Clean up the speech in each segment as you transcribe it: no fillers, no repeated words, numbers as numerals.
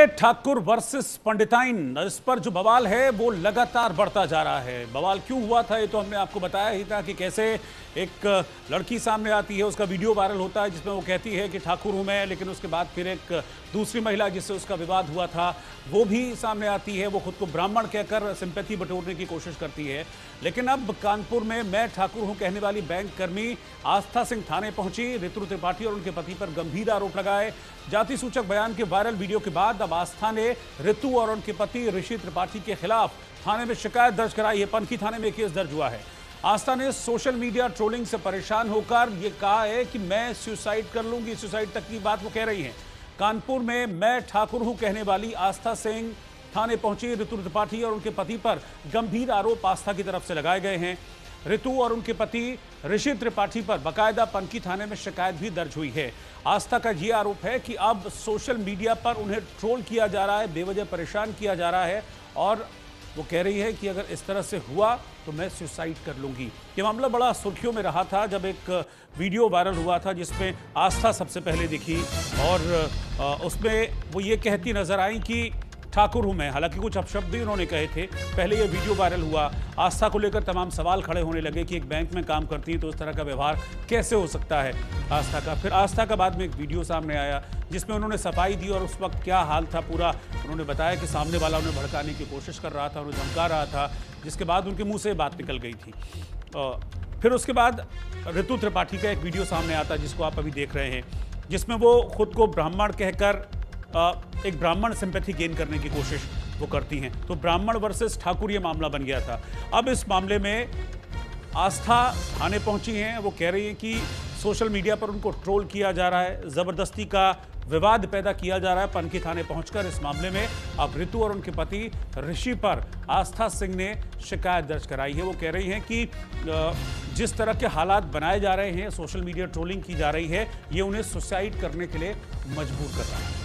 Thakur versus पंडिताइन, इस पर जो बवाल है वो लगातार बढ़ता जा रहा है। बवाल क्यों हुआ था ये तो हमने आपको बताया ही था कि कैसे एक लड़की सामने आती है, उसका वीडियो वायरल होता है जिसमें वो कहती है कि ठाकुर हूं मैं, लेकिन उसके बाद फिर एक दूसरी महिला जिससे उसका विवाद हुआ था वो भी सामने आती है। वो खुद को ब्राह्मण कहकर सिंपैथी बटोरने की कोशिश करती है। लेकिन अब कानपुर में मैं ठाकुर हूं कहने वाली बैंक कर्मी आस्था सिंह थाने पहुंची। ऋतु त्रिपाठी और उनके पति पर गंभीर आरोप लगाए। जाति सूचक बयान के वायरल वीडियो के बाद अब आस्था ने ऋतु और उनके पति ऋषि त्रिपाठी के खिलाफ थाने में शिकायत दर्ज कराई है। पनकी थाने में केस दर्ज हुआ है। आस्था ने सोशल मीडिया ट्रोलिंग से परेशान होकर यह कहा है कि मैं सुसाइड कर लूंगी, सुसाइड तक की बात वो कह रही हैं। कानपुर में मैं ठाकुर हूं कहने वाली आस्था सिंह थाने पहुंची। ऋतु त्रिपाठी और उनके पति पर गंभीर आरोप आस्था की तरफ से लगाए गए हैं। ऋतु और उनके पति ऋषि त्रिपाठी पर बकायदा पनकी थाने में शिकायत भी दर्ज हुई है। आस्था का यह आरोप है कि अब सोशल मीडिया पर उन्हें ट्रोल किया जा रहा है, बेवजह परेशान किया जा रहा है और वो कह रही है कि अगर इस तरह से हुआ तो मैं सुसाइड कर लूंगी। ये मामला बड़ा सुर्खियों में रहा था जब एक वीडियो वायरल हुआ था जिसमें आस्था सबसे पहले दिखी और उसमें वो ये कहती नजर आई कि ठाकुर हूं मैं। हालांकि कुछ अपशब्द भी उन्होंने कहे थे। पहले ये वीडियो वायरल हुआ, आस्था को लेकर तमाम सवाल खड़े होने लगे कि एक बैंक में काम करती है तो उस तरह का व्यवहार कैसे हो सकता है आस्था का। फिर आस्था का बाद में एक वीडियो सामने आया जिसमें उन्होंने सफाई दी और उस वक्त क्या हाल था पूरा उन्होंने बताया कि सामने वाला उन्हें भड़काने की कोशिश कर रहा था, उन्हें धमका रहा था, जिसके बाद उनके मुंह से बात निकल गई थी। फिर उसके बाद ऋतु त्रिपाठी का एक वीडियो सामने आता जिसको आप अभी देख रहे हैं, जिसमें वो खुद को ब्राह्मण कहकर एक ब्राह्मण सिंपैथी गेन करने की कोशिश वो करती हैं। तो ब्राह्मण वर्सेस ठाकुर ये मामला बन गया था। अब इस मामले में आस्था थाने पहुंची हैं। वो कह रही हैं कि सोशल मीडिया पर उनको ट्रोल किया जा रहा है, ज़बरदस्ती का विवाद पैदा किया जा रहा है। पनकी थाने पहुंचकर इस मामले में अब ऋतु और उनके पति ऋषि पर आस्था सिंह ने शिकायत दर्ज कराई है। वो कह रही हैं कि जिस तरह के हालात बनाए जा रहे हैं, सोशल मीडिया ट्रोलिंग की जा रही है, ये उन्हें सुसाइड करने के लिए मजबूर कर रहा है।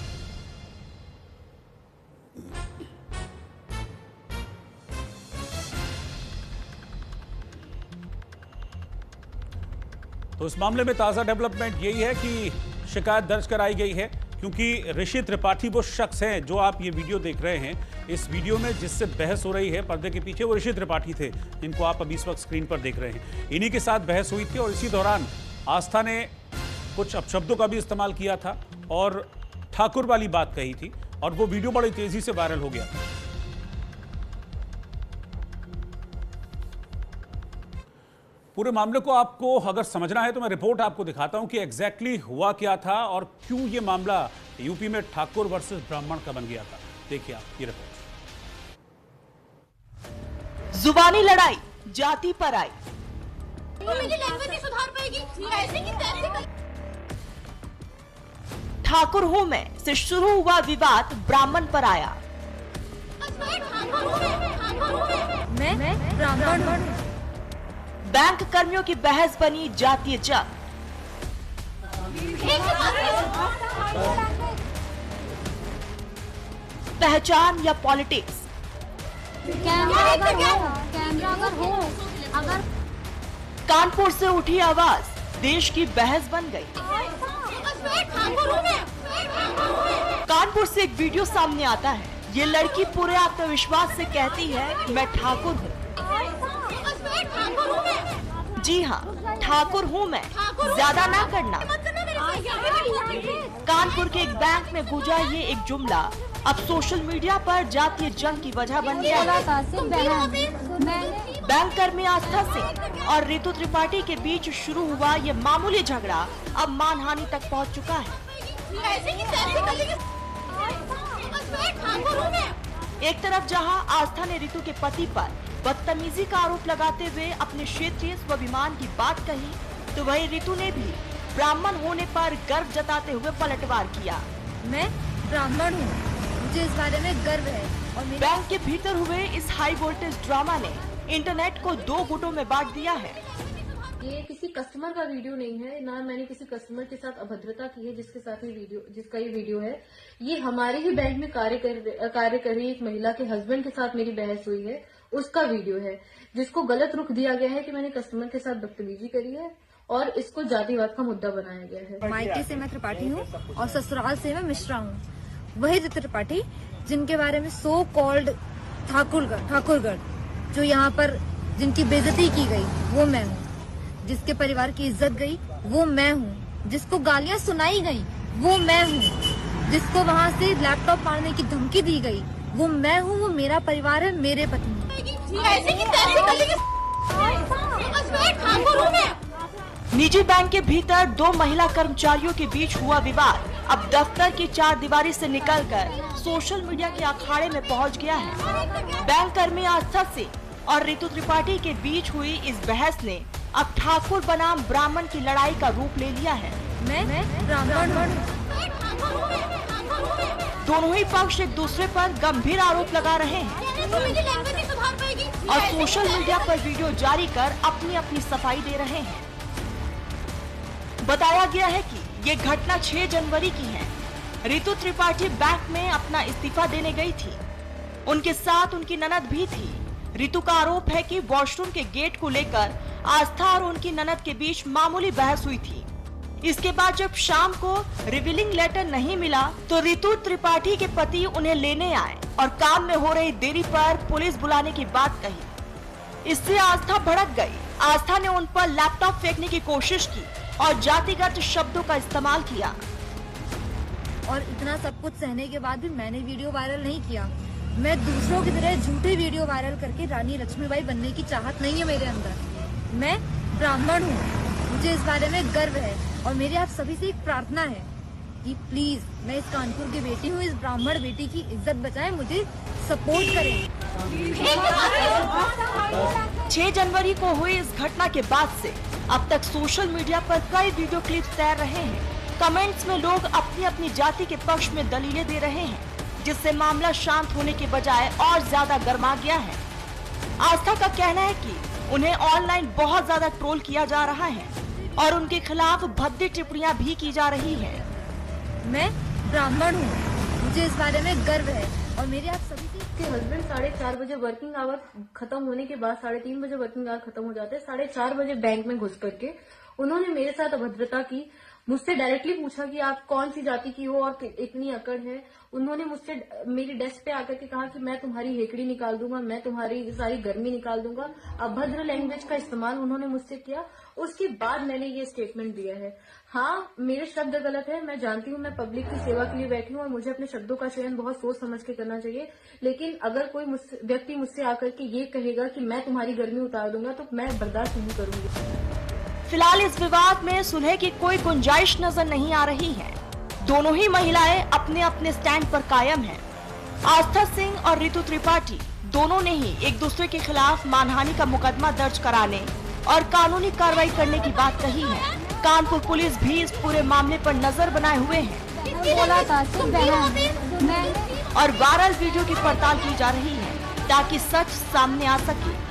तो इस मामले में ताज़ा डेवलपमेंट यही है कि शिकायत दर्ज कराई गई है क्योंकि ऋषि त्रिपाठी वो शख्स हैं जो आप ये वीडियो देख रहे हैं। इस वीडियो में जिससे बहस हो रही है पर्दे के पीछे वो ऋषि त्रिपाठी थे जिनको आप अभी इस वक्त स्क्रीन पर देख रहे हैं। इन्हीं के साथ बहस हुई थी और इसी दौरान आस्था ने कुछ अपशब्दों का भी इस्तेमाल किया था और ठाकुर वाली बात कही थी और वो वीडियो बड़ी तेजी से वायरल हो गया था। पूरे मामले को आपको अगर समझना है तो मैं रिपोर्ट आपको दिखाता हूं कि एग्जैक्टली हुआ क्या था और क्यों ये मामला यूपी में ठाकुर वर्सेस ब्राह्मण का बन गया था। देखिए आप ये रिपोर्ट। जुबानी लड़ाई जाति पर आई। मेरी लैंग्वेज नहीं सुधार पाएगी ऐसे की तैसे। ठाकुर हूं मैं से शुरू हुआ विवाद ब्राह्मण पर आया। मैं ब्राह्मण हूं। बैंक कर्मियों की बहस बनी जातीय जंग। पहचान या पॉलिटिक्स। कैमरा अगर हो अगर कानपुर से उठी आवाज देश की बहस बन गई। कानपुर से एक वीडियो सामने आता है। ये लड़की पूरे आत्मविश्वास से कहती है मैं ठाकुर हूँ। जी हाँ, ठाकुर हूँ मैं, ज्यादा ना करना। कानपुर के एक बैंक में गूंजा ये एक जुमला अब सोशल मीडिया पर जातीय जंग की वजह बन गया। बैंक कर्मी आस्था सिंह और ऋतु त्रिपाठी के बीच शुरू हुआ ये मामूली झगड़ा अब मानहानि तक पहुंच चुका है। एक तरफ जहां आस्था ने ऋतु के पति पर बदतमीजी का आरोप लगाते हुए अपने क्षेत्रीय स्वाभिमान की बात कही, तो वहीं ऋतु ने भी ब्राह्मण होने पर गर्व जताते हुए पलटवार किया। मैं ब्राह्मण हूँ, मुझे इस बारे में गर्व है। और बैंक के भीतर हुए इस हाई वोल्टेज ड्रामा ने इंटरनेट को दो गुटों में बांट दिया है। ये किसी कस्टमर का वीडियो नहीं है, ना मैंने किसी कस्टमर के साथ अभद्रता की है जिसका ये वीडियो है। ये हमारे ही बैंक में कार्य कर रही एक महिला के हस्बैंड के साथ मेरी बहस हुई है, उसका वीडियो है जिसको गलत रुख दिया गया है कि मैंने कस्टमर के साथ बदतमीजी करी है और इसको जातिवाद का मुद्दा बनाया गया है। मायके से मैं त्रिपाठी हूँ और ससुराल से मैं मिश्रा हूँ। वही ऋतु त्रिपाठी जिनके बारे में सो कॉल्ड ठाकुरगढ़ जो यहाँ पर जिनकी बेइज्जती की गई वो मैं हूँ, जिसके परिवार की इज्जत गई वो मैं हूँ, जिसको गालियाँ सुनाई गई वो मैं हूँ, जिसको वहाँ से लैपटॉप मारने की धमकी दी गई वो मैं हूँ, वो मेरा परिवार है, मेरे पत्नी। निजी बैंक के भीतर 2 महिला कर्मचारियों के बीच हुआ विवाद अब दफ्तर की 4 दीवारी से निकलकर सोशल मीडिया के अखाड़े में पहुंच गया है। बैंक कर्मी आस्था सिंह और ऋतु त्रिपाठी के बीच हुई इस बहस ने अब ठाकुर बनाम ब्राह्मण की लड़ाई का रूप ले लिया है। मैं ब्राह्मण हूँ। दोनों ही पक्ष एक दूसरे पर गंभीर आरोप लगा रहे हैं और सोशल मीडिया पर वीडियो जारी कर अपनी अपनी सफाई दे रहे हैं। बताया गया है कि ये घटना 6 जनवरी की है। ऋतु त्रिपाठी बैंक में अपना इस्तीफा देने गई थी। उनके साथ उनकी ननद भी थी। ऋतु का आरोप है कि वॉशरूम के गेट को लेकर आस्था और उनकी ननद के बीच मामूली बहस हुई थी। इसके बाद जब शाम को रिवीलिंग लेटर नहीं मिला तो ऋतु त्रिपाठी के पति उन्हें लेने आए और काम में हो रही देरी पर पुलिस बुलाने की बात कही। इससे आस्था भड़क गई। आस्था ने उन पर लैपटॉप फेंकने की कोशिश की और जातिगत शब्दों का इस्तेमाल किया। और इतना सब कुछ सहने के बाद भी मैंने वीडियो वायरल नहीं किया। मैं दूसरों की तरह झूठे वीडियो वायरल करके रानी लक्ष्मीबाई बनने की चाहत नहीं है मेरे अंदर। मैं ब्राह्मण हूँ, मुझे इस बारे में गर्व है और मेरी आप सभी से एक प्रार्थना है कि प्लीज, मैं इस कानपुर की बेटी हूँ, इस ब्राह्मण बेटी की इज्जत बचाएं, मुझे सपोर्ट करें। 6 जनवरी को हुई इस घटना के बाद से अब तक सोशल मीडिया पर कई वीडियो क्लिप्स तैर रहे हैं। कमेंट्स में लोग अपनी अपनी जाति के पक्ष में दलीलें दे रहे हैं, जिससे मामला शांत होने के बजाय और ज्यादा गर्मा गया है। आस्था का कहना है कि उन्हें ऑनलाइन बहुत ज्यादा ट्रोल किया जा रहा है और उनके खिलाफ भद्दी टिप्पणियां भी की जा रही है। मैं ब्राह्मण हूँ, मुझे इस बारे में गर्व है और मेरे आप सभी के हस्बैंड 4:30 बजे वर्किंग आवर खत्म होने के बाद 3:30 बजे वर्किंग आवर खत्म हो जाते हैं। 4:30 बजे बैंक में घुस करके उन्होंने मेरे साथ अभद्रता की। मुझसे डायरेक्टली पूछा कि आप कौन सी जाति की हो और इतनी अकड़ है। उन्होंने मुझसे मेरी डेस्क पे आकर के कहा कि मैं तुम्हारी हेकड़ी निकाल दूंगा, मैं तुम्हारी सारी गर्मी निकाल दूंगा। अभद्र लैंग्वेज का इस्तेमाल उन्होंने मुझसे किया। उसके बाद मैंने ये स्टेटमेंट दिया है। हाँ, मेरे शब्द गलत है, मैं जानती हूँ, मैं पब्लिक की सेवा के लिए बैठी हूँ और मुझे अपने शब्दों का चयन बहुत सोच समझ के करना चाहिए। लेकिन अगर कोई व्यक्ति मुझसे आकर के ये कहेगा कि मैं तुम्हारी गर्मी उतार दूंगा तो मैं बर्दाश्त नहीं करूंगी। फिलहाल इस विवाद में सुलह की कोई गुंजाइश नजर नहीं आ रही है। दोनों ही महिलाएं अपने अपने स्टैंड पर कायम हैं। आस्था सिंह और ऋतु त्रिपाठी दोनों ने ही एक दूसरे के खिलाफ मानहानि का मुकदमा दर्ज कराने और कानूनी कार्रवाई करने की बात कही है। कानपुर पुलिस भी इस पूरे मामले पर नजर बनाए हुए है और वायरल वीडियो की पड़ताल की जा रही है ताकि सच सामने आ सके।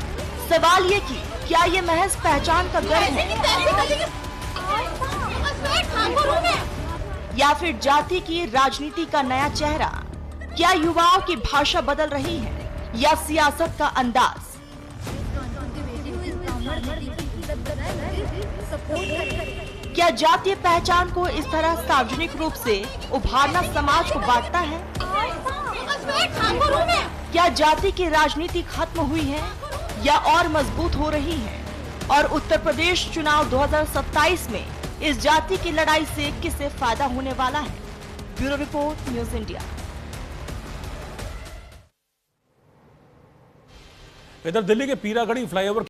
सवाल ये कि क्या ये महज पहचान का गर्व है या फिर जाति की राजनीति का नया चेहरा? क्या युवाओं की भाषा बदल रही है या सियासत का अंदाज? क्या जातीय पहचान को इस तरह सार्वजनिक रूप से उभारना समाज को बांटता है? क्या जाति की राजनीति खत्म हुई है या और मजबूत हो रही है? और उत्तर प्रदेश चुनाव 2027 में इस जाति की लड़ाई से किसे फायदा होने वाला है? Bureau report, news India. इधर दिल्ली के पीरागढ़ी फ्लाईओवर